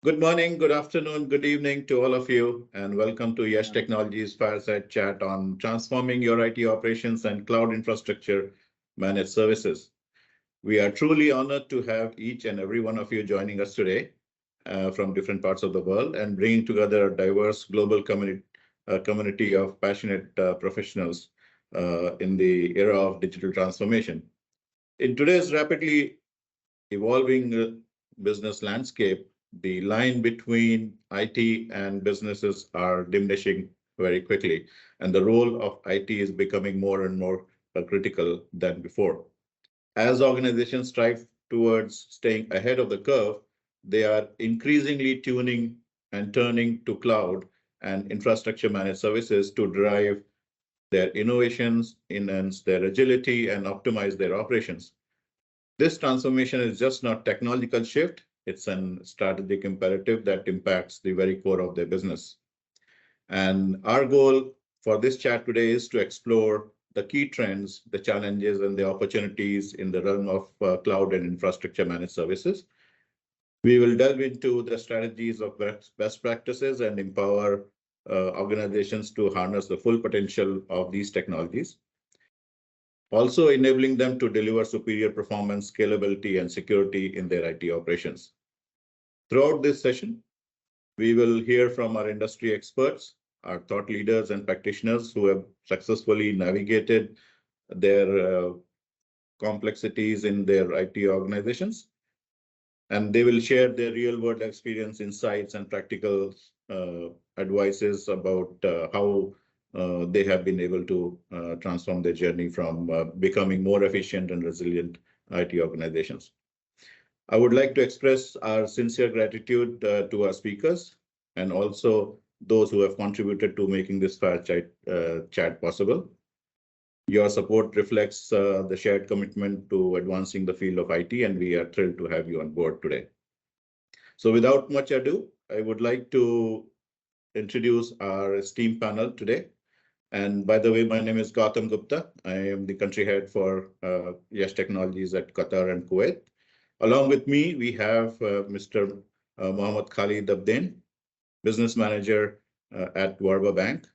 Good morning, good afternoon, good evening to all of you, and welcome to YASH Technologies Fireside Chat on transforming your IT operations and cloud infrastructure managed services. We are truly honored to have each and every one of you joining us today from different parts of the world and bringing together a diverse global community of passionate professionals in the era of digital transformation. In today's rapidly evolving business landscape, the line between IT and businesses are diminishing very quickly, and the role of IT is becoming more and more critical than before. As organizations strive towards staying ahead of the curve, they are increasingly tuning and turning to cloud and infrastructure managed services to drive their innovations, enhance their agility, and optimize their operations. This transformation is just not technological shift, it's an strategic imperative that impacts the very core of their business. And our goal for this chat today is to explore the key trends, the challenges, and the opportunities in the realm of cloud and infrastructure managed services. We will delve into the strategies of best practices and empower organizations to harness the full potential of these technologies, also enabling them to deliver superior performance, scalability, and security in their IT operations. Throughout this session, we will hear from our industry experts, our thought leaders and practitioners who have successfully navigated their complexities in their IT organizations. And they will share their real world experience, insights, and practical advices about how they have been able to transform their journey from becoming more efficient and resilient IT organizations. I would like to express our sincere gratitude to our speakers and also those who have contributed to making this chat possible. Your support reflects the shared commitment to advancing the field of IT, and we are thrilled to have you on board today. So without much ado, I would like to introduce our esteemed panel today. And by the way, my name is Gautam Gupta. I am the country head for YASH Technologies at Qatar and Kuwait. Along with me, we have Mr. Mohammad Khalid Abdin, business manager at Warba Bank.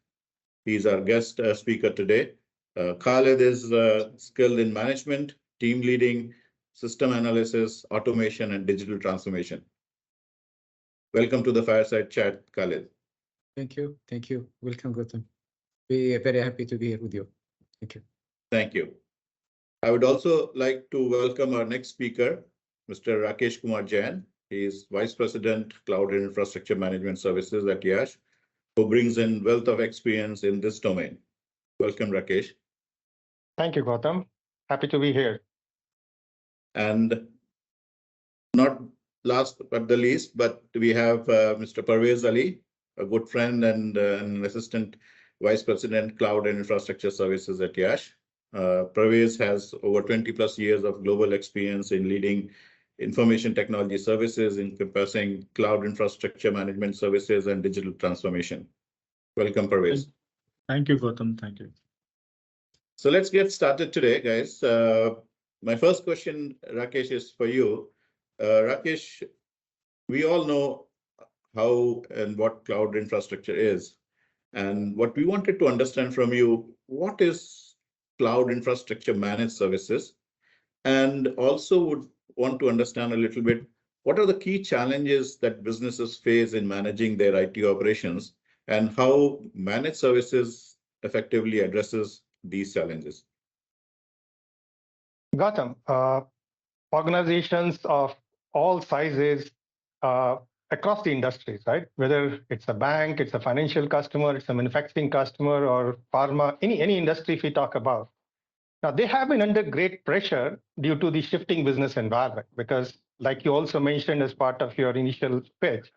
He's our guest speaker today. Khalid is skilled in management, team leading, system analysis, automation, and digital transformation. Welcome to the Fireside Chat, Khalid. Thank you. Thank you. Welcome, Gautam. We are very happy to be here with you. Thank you. Thank you. I would also like to welcome our next speaker, Mr. Rakesh Kumar Jain. He is Vice President, Cloud and Infrastructure Management Services at YASH, who brings in wealth of experience in this domain. Welcome, Rakesh. Thank you, Gautam. Happy to be here. And not last but the least, but we have Mr. Parvez Ali, a good friend and an Assistant Vice President, Cloud and Infrastructure Services at YASH. Parvez has over 20 plus years of global experience in leading information technology services encompassing cloud infrastructure management services and digital transformation. Welcome, Parvez. Thank you, Gautam. Thank you. So let's get started today, guys. My first question, Rakesh, is for you. Rakesh, we all know how and what cloud infrastructure is. And what we wanted to understand from you, what is cloud infrastructure managed services? And also would want to understand a little bit, what are the key challenges that businesses face in managing their IT operations and how managed services effectively addresses these challenges? Gautam, organizations of all sizes across the industries, right? Whether it's a bank, it's a financial customer, it's a manufacturing customer, or pharma, any industry if we talk about. Now, they have been under great pressure due to the shifting business environment, because like you also mentioned as part of your initial pitch,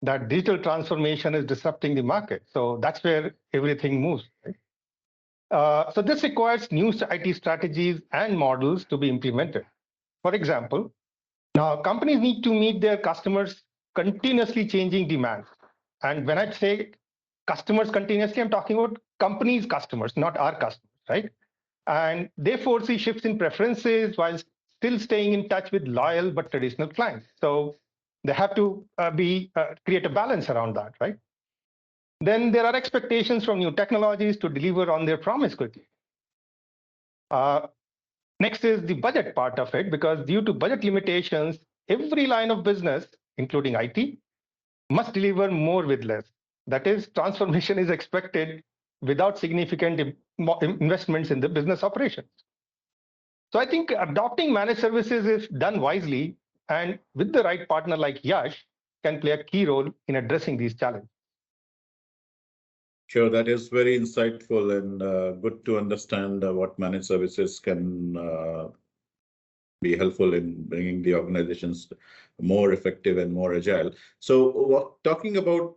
that digital transformation is disrupting the market. So that's where everything moves, right? So this requires new IT strategies and models to be implemented. For example, now companies need to meet their customers' continuously changing demands. And when I say customers continuously, I'm talking about companies' customers, not our customers, right? And they foresee shifts in preferences while still staying in touch with loyal but traditional clients. So they have to create a balance around that, right? Then there are expectations from new technologies to deliver on their promise quickly. Next is the budget part of it, because due to budget limitations, every line of business, including IT, must deliver more with less. That is, transformation is expected without significant investments in the business operations. So I think adopting managed services, if done wisely and with the right partner like YASH, can play a key role in addressing these challenges. Sure, that is very insightful and good to understand what managed services can be helpful in bringing the organizations more effective and more agile. So talking about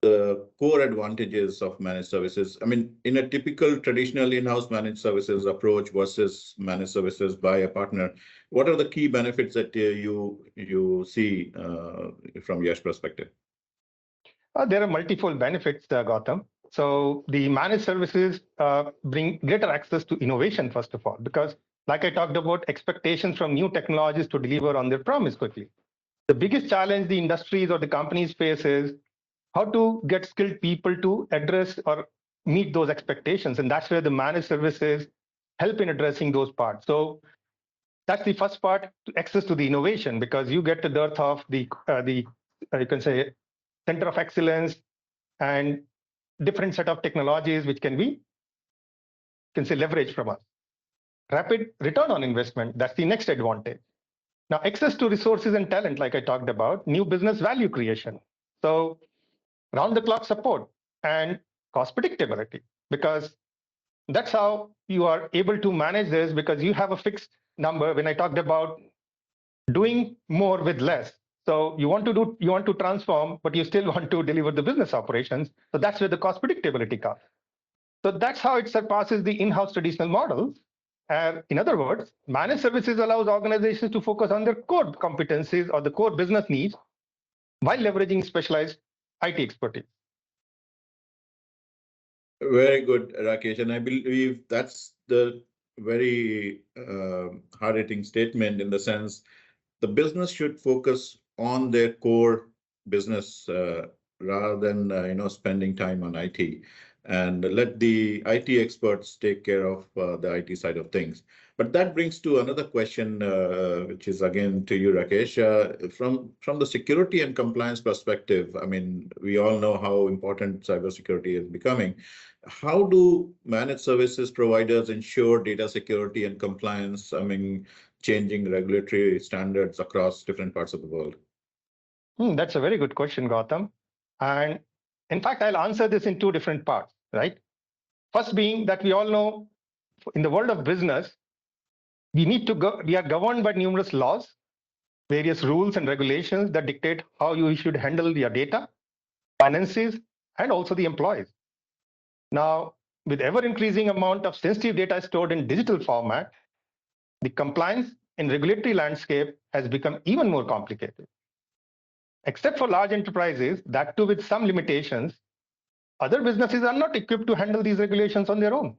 the core advantages of managed services, I mean, in a typical traditional in-house managed services approach versus managed services by a partner, what are the key benefits that you see from YASH perspective? There are multiple benefits, Gautam. So the managed services bring greater access to innovation, first of all, because like I talked about, expectations from new technologies to deliver on their promise quickly. The biggest challenge the industries or the companies face is how to get skilled people to address or meet those expectations. And that's where the managed services help in addressing those parts. So that's the first part, access to the innovation, because you get the dearth of the you can say, center of excellence and different set of technologies which can be, leveraged from us. Rapid return on investment, that's the next advantage. Now, access to resources and talent, like I talked about, new business value creation. So round the clock support and cost predictability, because that's how you are able to manage this, because you have a fixed number. When I talked about doing more with less, so you want to transform, but you still want to deliver the business operations. So that's where the cost predictability comes. So that's how it surpasses the in-house traditional models. And in other words, managed services allows organizations to focus on their core competencies or the core business needs while leveraging specialized IT expertise. Very good, Rakesh. And I believe that's the very hard-hitting statement in the sense the business should focus on their core business rather than spending time on IT, and let the IT experts take care of the IT side of things. But that brings to another question, which is again to you, Rakesh. From the security and compliance perspective, I mean, we all know how important cybersecurity is becoming. How do managed services providers ensure data security and compliance? I mean, changing regulatory standards across different parts of the world? That's a very good question, Gautam. And in fact, I'll answer this in two different parts, right? First being that we all know in the world of business, we are governed by numerous laws, various rules and regulations that dictate how you should handle your data, finances, and also the employees. Now, with ever increasing amount of sensitive data stored in digital format, the compliance and regulatory landscape has become even more complicated. Except for large enterprises, that too with some limitations, other businesses are not equipped to handle these regulations on their own.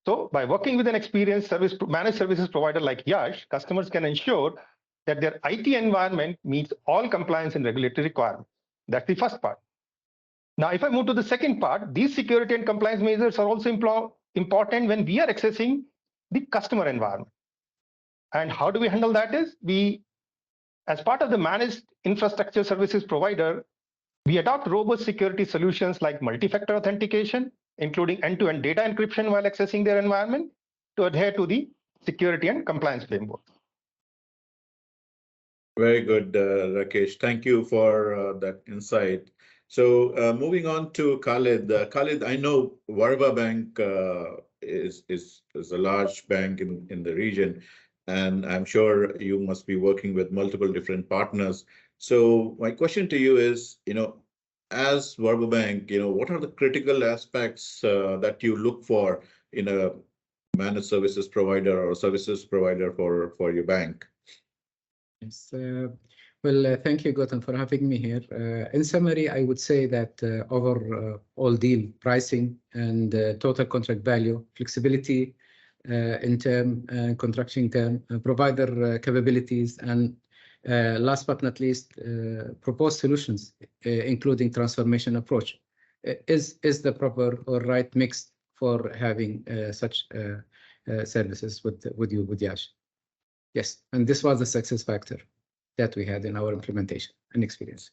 So by working with an experienced managed services provider like YASH, customers can ensure that their IT environment meets all compliance and regulatory requirements. That's the first part. Now, if I move to the second part, these security and compliance measures are also important when we are accessing the customer environment. And how do we handle that is, as part of the managed infrastructure services provider, we adopt robust security solutions like multi-factor authentication, including end-to-end data encryption while accessing their environment to adhere to the security and compliance framework. Very good, Rakesh. Thank you for that insight. So moving on to Khalid. Khalid, I know Warba Bank is a large bank in the region, and I'm sure you must be working with multiple different partners. So my question to you is, as Warba Bank, what are the critical aspects that you look for in a managed services provider or services provider for your bank? Yes. Well, thank you, Gautam, for having me here. In summary, I would say that overall deal pricing and total contract value, flexibility in term, contracting term, provider capabilities, and Last but not least, proposed solutions, including transformation approach, is the proper or right mix for having such services with YASH. Yes, and this was the success factor that we had in our implementation and experience.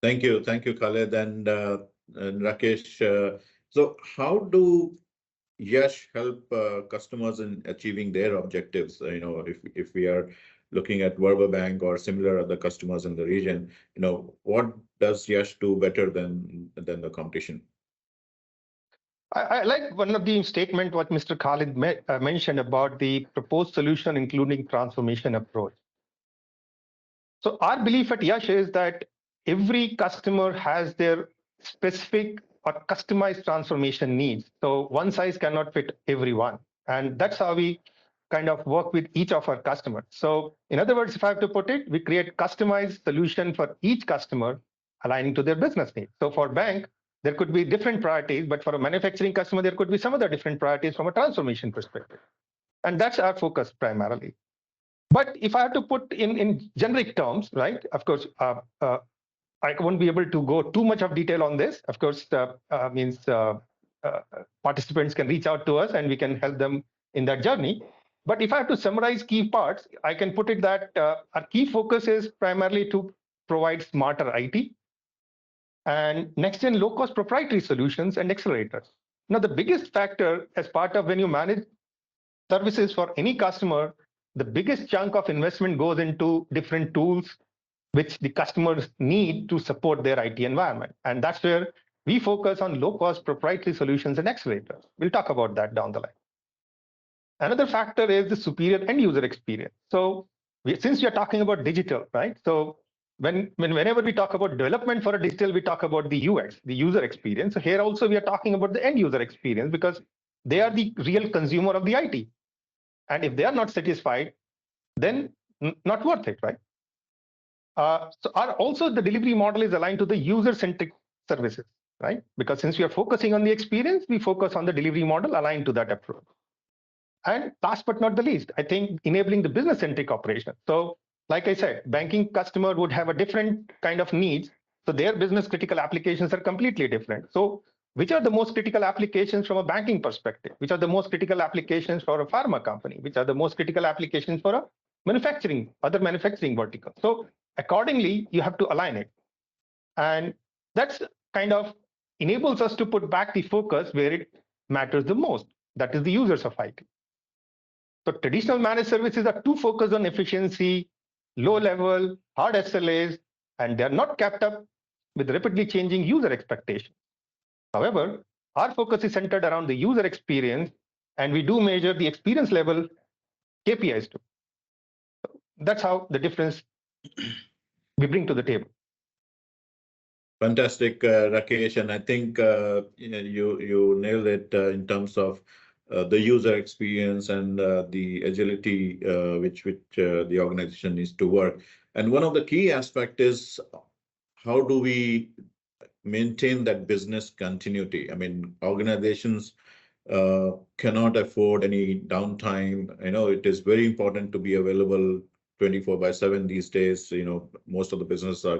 Thank you, Khaled and Rakesh. So, how do YASH help customers in achieving their objectives? If we are looking at Warba Bank or similar other customers in the region, what does YASH do better than the competition? I like one of the statement what Mr. Khalid mentioned about the proposed solution, including transformation approach. So our belief at YASH is that every customer has their specific or customized transformation needs. So one size cannot fit everyone. And that's how we kind of work with each of our customers. So in other words, if I have to put it, we create customized solution for each customer aligning to their business needs. So for bank, there could be different priorities, but for a manufacturing customer, there could be some other different priorities from a transformation perspective. And that's our focus primarily. But if I have to put in generic terms, right, of course, I won't be able to go too much of detail on this. Of course, participants can reach out to us and we can help them in that journey. But if I have to summarize key parts, I can put it that our key focus is primarily to provide smarter IT and next-gen low-cost proprietary solutions and accelerators. Now, the biggest factor as part of when you manage services for any customer, the biggest chunk of investment goes into different tools which the customers need to support their IT environment. And that's where we focus on low-cost proprietary solutions and accelerators. We'll talk about that down the line. Another factor is the superior end user experience. So since we are talking about digital, right? So whenever we talk about development for a digital, we talk about the UX, the user experience. So here also we are talking about the end user experience because they are the real consumer of the IT. And if they are not satisfied, then not worth it, right? So also the delivery model is aligned to the user-centric services, right? Because since we are focusing on the experience, we focus on the delivery model aligned to that approach. And last but not the least, I think enabling the business-centric operation. So like I said, banking customer would have a different kind of needs. So their business critical applications are completely different. So which are the most critical applications from a banking perspective? Which are the most critical applications for a pharma company? Which are the most critical applications for a other manufacturing vertical? So accordingly, you have to align it. And that's kind of enables us to put back the focus where it matters the most. That is the users of IT. So traditional managed services are too focused on efficiency, low level, hard SLAs, and they're not kept up with rapidly changing user expectations. However, our focus is centered around the user experience, and we do measure the experience level KPIs too. That's how the difference we bring to the table. Fantastic, Rakesh, and I think you nailed it in terms of the user experience and the agility which the organization needs to work. And one of the key aspects is how do we maintain that business continuity? I mean, organizations cannot afford any downtime. I know it is very important to be available 24/7 these days. Most of the businesses are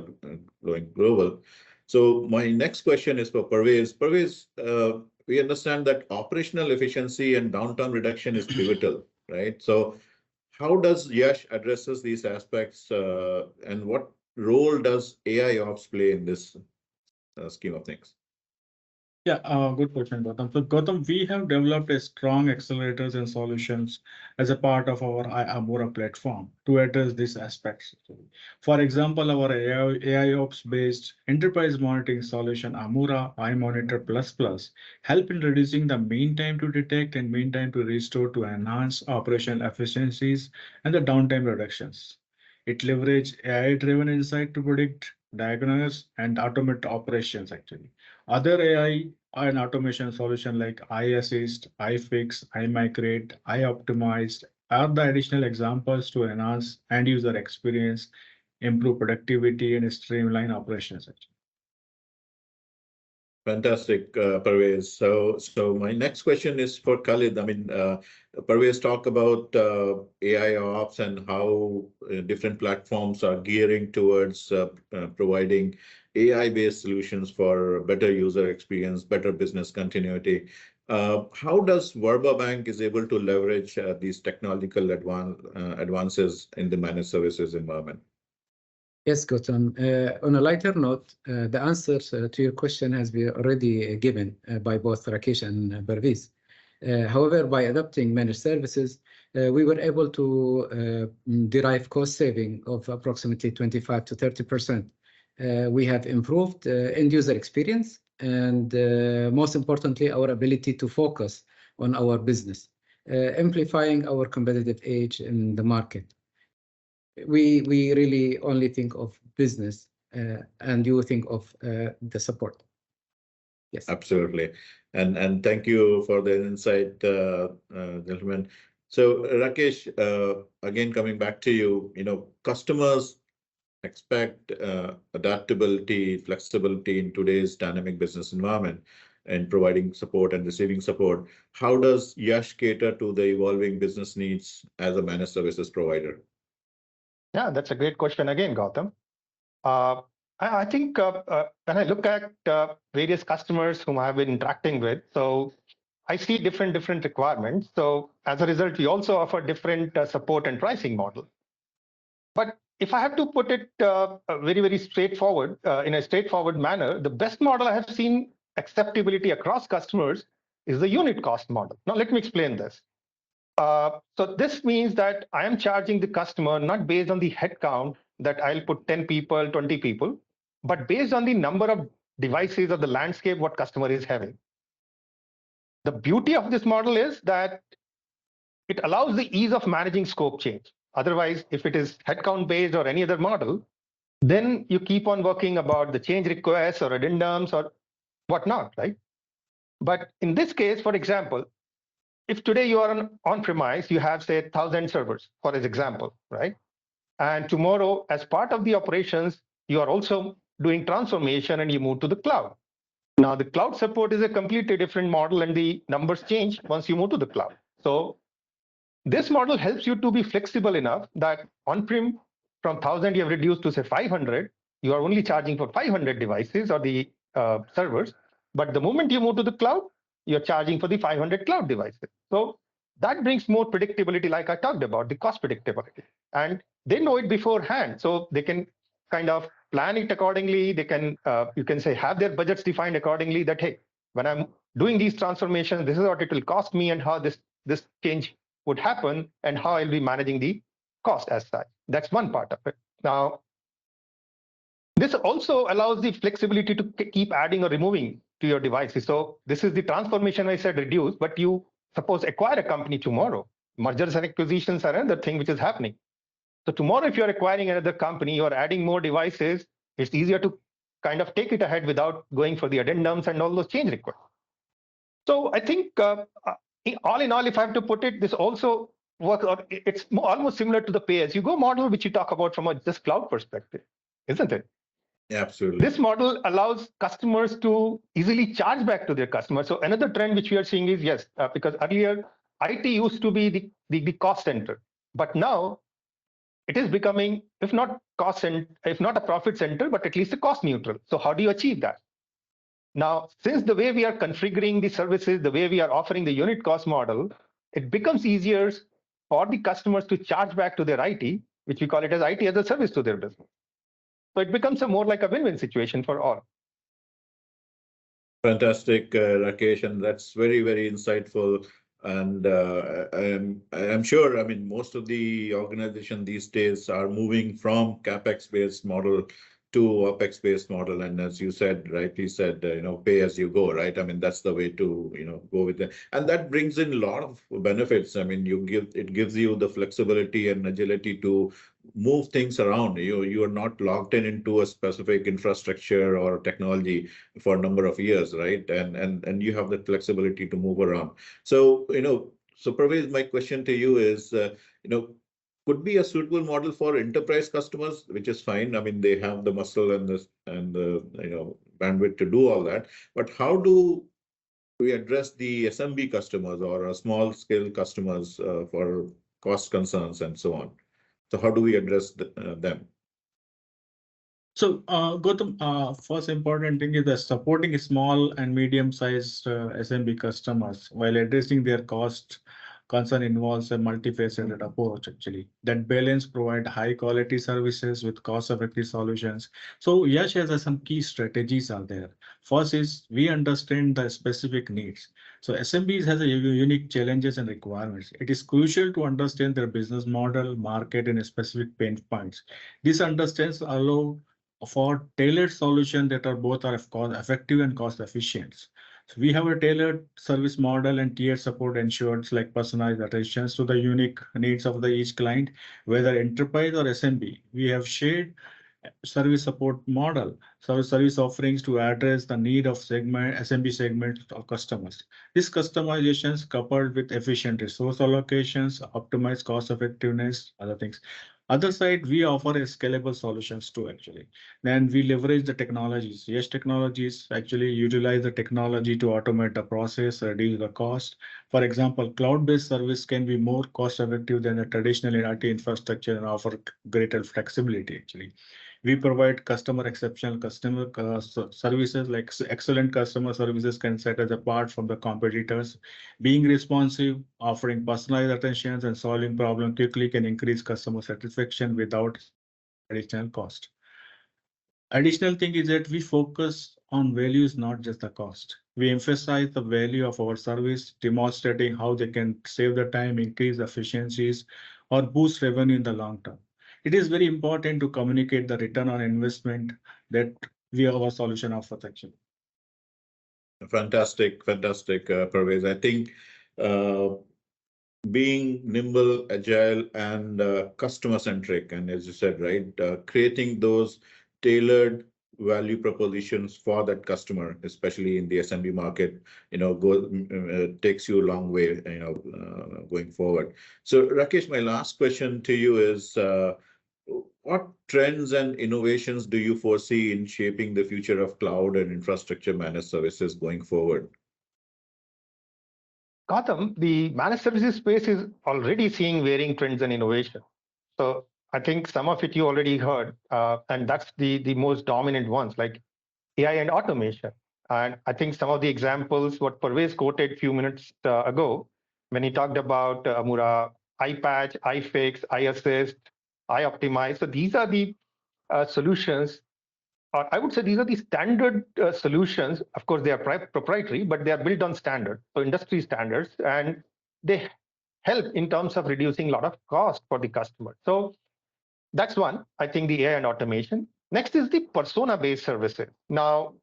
going global. So my next question is for Parvez. Parvez, we understand that operational efficiency and downtime reduction is pivotal, right? So how does YASH addresses these aspects and what role does AIOps play in this scheme of things? Yeah, good question, Gautam. So, Gautam, we have developed a strong accelerators and solutions as a part of our Amura platform to address these aspects. For example, our AIOps-based enterprise monitoring solution, Amura iMonitor++, help in reducing the mean time to detect and mean time to restore to enhance operational efficiencies and the downtime reductions. It leverages AI-driven insight to predict, diagnose, and automate operations actually. Other AI and automation solutions like iAssist, iFix, iMigrate, iOptimized are the additional examples to enhance end user experience, improve productivity, and streamline operations. Fantastic, Parvez. So my next question is for Khalid. I mean, Parvez talked about AIOps and how different platforms are gearing towards providing AI-based solutions for better user experience, better business continuity. How does Warba Bank is able to leverage these technological advances in the managed services environment? Yes, Gautam. On a lighter note, the answer to your question has been already given by both Rakesh and Parvez. However, by adopting managed services, we were able to derive cost saving of approximately 25 to 30%. We have improved end user experience and most importantly, our ability to focus on our business, amplifying our competitive edge in the market. We really only think of business and you think of the support. Yes, absolutely. And thank you for the insight, gentlemen. So Rakesh, again, coming back to you, customers expect adaptability, flexibility in today's dynamic business environment and providing support and receiving support. How does YASH cater to the evolving business needs as a managed services provider? Yeah, that's a great question again, Gautam. I think when I look at various customers whom I have been interacting with, so I see different requirements. So as a result, we also offer different support and pricing model. But if I have to put it very straightforward, in a straightforward manner, the best model I have seen acceptability across customers is the unit cost model. Now, let me explain this. So this means that I am charging the customer not based on the headcount that I'll put 10 people, 20 people, but based on the number of devices or the landscape what customer is having. The beauty of this model is that it allows the ease of managing scope change. Otherwise, if it is headcount based or any other model, then you keep on working about the change requests or addendums or whatnot, right? But in this case, for example, if today you are on-premise, you have, say, 1,000 servers, for example, right? And tomorrow, as part of the operations, you are also doing transformation and you move to the cloud. Now, the cloud support is a completely different model and the numbers change once you move to the cloud. So this model helps you to be flexible enough that on-prem from 1,000 you have reduced to, say, 500. You are only charging for 500 devices or the servers. But the moment you move to the cloud, you're charging for the 500 cloud devices. So that brings more predictability, like I talked about, the cost predictability. And they know it beforehand, so they can kind of plan it accordingly. They can, you can say, have their budgets defined accordingly that, hey, when I'm doing these transformations, this is what it will cost me and how this change would happen and how I'll be managing the cost as such. That's one part of it. Now, this also allows the flexibility to keep adding or removing to your devices. So this is the transformation I said reduce, but you suppose acquire a company tomorrow. Mergers and acquisitions are another thing which is happening. So tomorrow, if you're acquiring another company, you're adding more devices, it's easier to kind of take it ahead without going for the addendums and all those change requests. So I think all in all, if I have to put it, this also works, or it's almost similar to the pay-as-you-go model, which you talk about from a just cloud perspective, isn't it? Yeah, absolutely. This model allows customers to easily charge back to their customers. So another trend which we are seeing is, yes, because earlier IT used to be the cost center, but now it is becoming, if not a profit center, but at least a cost neutral. So how do you achieve that? Now, since the way we are configuring the services, the way we are offering the unit cost model, it becomes easier for the customers to charge back to their IT, which we call it as IT as a service to their business. So it becomes a more like a win-win situation for all. Fantastic, Rakesh, and that's very insightful. And I'm sure, I mean, most of the organization these days are moving from CapEx-based model to OpEx-based model. And as you said, rightly said, pay as you go, right? I mean, that's the way to, go with it. And that brings in a lot of benefits. I mean, it gives you the flexibility and agility to move things around. You are not locked into a specific infrastructure or technology for a number of years, right? And you have the flexibility to move around. So, so Parvez, my question to you is, could be a suitable model for enterprise customers, which is fine. I mean, they have the muscle and the bandwidth to do all that. But how do we address the SMB customers or small scale customers for cost concerns and so on? So how do we address them? So, Gautam, first important thing is that supporting small and medium-sized SMB customers while addressing their cost concern involves a multifaceted approach, actually. That balance provide high-quality services with cost-effective solutions. So, YASH has some key strategies are there. First is we understand the specific needs. So, SMBs has a unique challenges and requirements. It is crucial to understand their business model, market, and specific pain points. This understanding allow for tailored solutions that are both cost effective and cost efficient. So we have a tailored service model and tiered support ensures like personalized attention to the unique needs of the each client, whether enterprise or SMB. We have shared service support model, so service offerings to address the need of SMB segment of customers. These customizations coupled with efficient resource allocations, optimize cost effectiveness, other things. Other side, we offer a scalable solutions too, actually. Then we leverage the technologies. Yes, technologies actually utilize the technology to automate the process, reduce the cost. For example, cloud-based service can be more cost effective than a traditional IT infrastructure and offer greater flexibility, actually. We provide customer exceptional customer services like excellent customer services can set us apart from the competitors. Being responsive, offering personalized attentions and solving problem quickly can increase customer satisfaction without additional cost. Additional thing is that we focus on values, not just the cost. We emphasize the value of our service, demonstrating how they can save the time, increase efficiencies, or boost revenue in the long term. It is very important to communicate the return on investment that our solution offers actually. Fantastic, Parvez. I think being nimble, agile, and customer centric, and as you said, right, creating those tailored value propositions for that customer, especially in the SMB market, takes you a long way, going forward. So, Rakesh, my last question to you is, what trends and innovations do you foresee in shaping the future of cloud and infrastructure managed services going forward? Gautam, the managed services space is already seeing varying trends and innovation. So I think some of it you already heard, and that's the most dominant ones, like AI and automation. And I think some of the examples, what Parvez quoted a few minutes ago, when he talked about Amura, iPatch, iFix, iAssist, iOptimize. So these are the solutions, or I would say these are the standard solutions. Of course, they are proprietary, but they are built on standards, so industry standards, and they help in terms of reducing a lot of cost for the customer. So that's one, I think, the AI and automation. Next is the persona-based services. Now,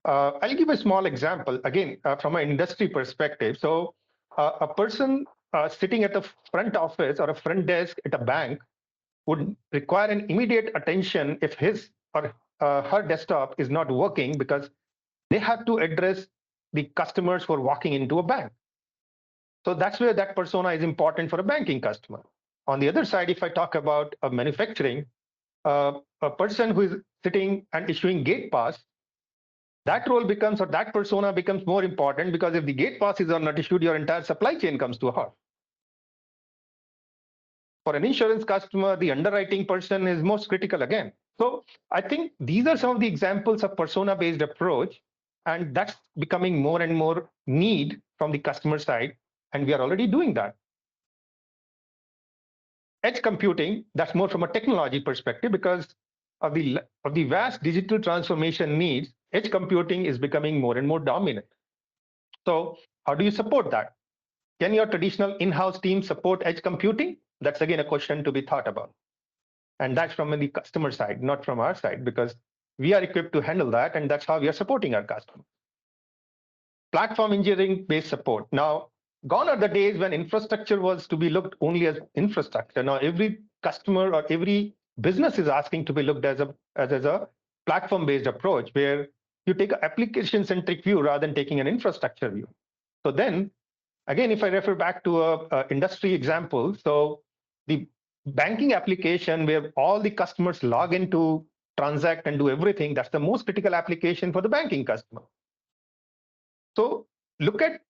I'll give a small example, again, from an industry perspective. So a person sitting at the front office or a front desk at a bank would require an immediate attention if his or her desktop is not working, because they have to address the customers who are walking into a bank. So that's where that persona is important for a banking customer. On the other side, if I talk about a manufacturing, a person who is sitting and issuing gate pass, that role becomes, or that persona becomes more important, because if the gate passes are not issued, your entire supply chain comes to a halt. For an insurance customer, the underwriting person is most critical again. So I think these are some of the examples of persona-based approach, and that's becoming more and more need from the customer side, and we are already doing that. Edge computing, that's more from a technology perspective, because of the vast digital transformation needs, edge computing is becoming more and more dominant. So how do you support that? Can your traditional in-house team support edge computing? That's again a question to be thought about. And that's from the customer side, not from our side, because we are equipped to handle that, and that's how we are supporting our customers. Platform engineering-based support. Now, gone are the days when infrastructure was to be looked only as infrastructure. Now, every customer or every business is asking to be looked as a platform-based approach, where you take an application-centric view rather than taking an infrastructure view. So then, again, if I refer back to a industry example, so the banking application where all the customers log into, transact, and do everything, that's the most critical application for the banking customer. So look at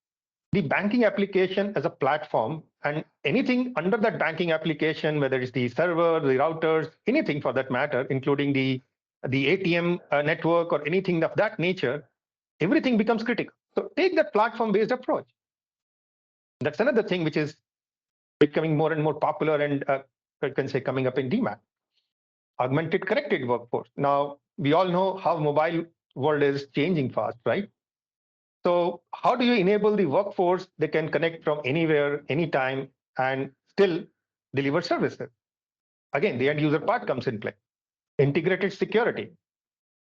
the banking application as a platform, and anything under that banking application, whether it's the server, the routers, anything for that matter, including the ATM network or anything of that nature, everything becomes critical. So take that platform-based approach. That's another thing which is becoming more and more popular and I can say coming up in demand. Augmented connected workforce. Now, we all know how mobile world is changing fast, right? So how do you enable the workforce that can connect from anywhere, anytime, and still deliver services? Again, the end user part comes in play. Integrated security.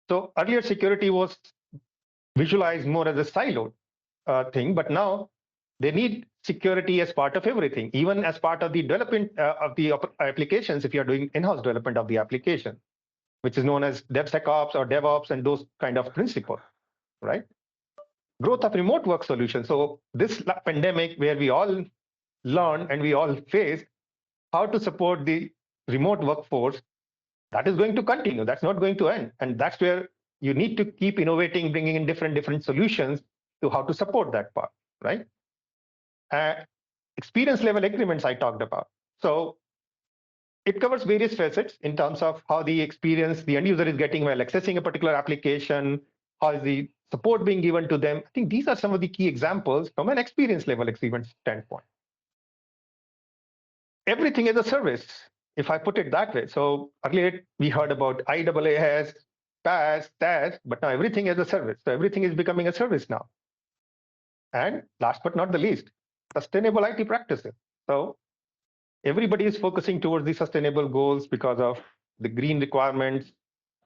So earlier security was visualized more as a siloed thing, but now they need security as part of everything, even as part of the development of the applications if you're doing in-house development of the application, which is known as DevSecOps or DevOps and those kind of principles, right? Growth of remote work solutions. So this pandemic where we all learned and we all faced how to support the remote workforce, that is going to continue. That's not going to end. And that's where you need to keep innovating, bringing in different solutions to how to support that part, right? Experience level agreements I talked about. So it covers various facets in terms of how the experience the end user is getting while accessing a particular application, how is the support being given to them. I think these are some of the key examples from an experience level agreement standpoint. Everything is a service, if I put it that way. So earlier we heard about IaaS, PaaS, TaaS, but now everything is a service. So everything is becoming a service now. And last but not the least, sustainable IT practices. So everybody is focusing towards the sustainable goals because of the green requirements,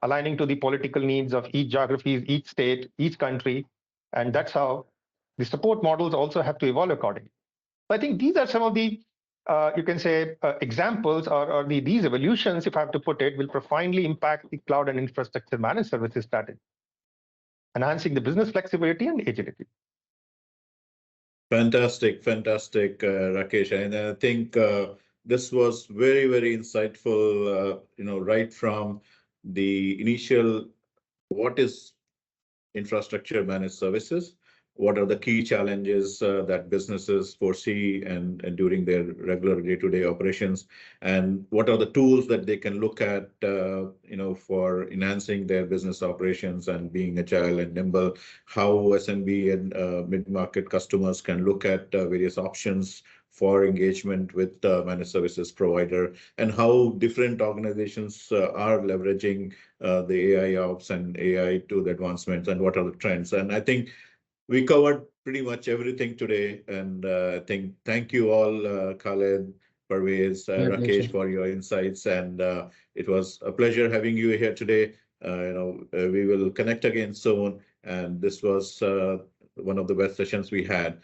aligning to the political needs of each geography, each state, each country. And that's how the support models also have to evolve accordingly. So I think these are some of the, you can say, examples or these evolutions, if I have to put it, will profoundly impact the cloud and infrastructure managed services strategy, enhancing the business flexibility and agility. Fantastic, Rakesh. And I think this was very, very insightful, right from the initial, what is infrastructure managed services? What are the key challenges that businesses foresee and during their regular day-to-day operations? And what are the tools that they can look at, for enhancing their business operations and being agile and nimble? How SMB and mid-market customers can look at various options for engagement with the managed services provider, and how different organizations are leveraging the AIOps and AI to the advancements, and what are the trends. And I think we covered pretty much everything today. And I think thank you all, Khaled, Parvez, Rakesh, for your insights. And it was a pleasure having you here today. We will connect again soon. And this was one of the best sessions we had.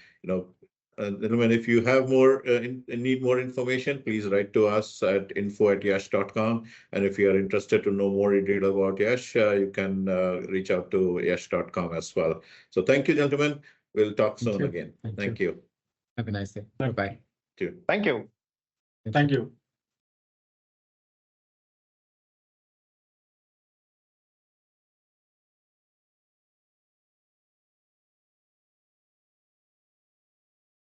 Gentlemen, if you have more need more information, please write to us at info@yash.com. And if you are interested to know more in detail about Yash, you can reach out to yash.com as well. So thank you, gentlemen. We'll talk soon again. Thank you. Have a nice day. Bye-bye. Thank you. Thank you.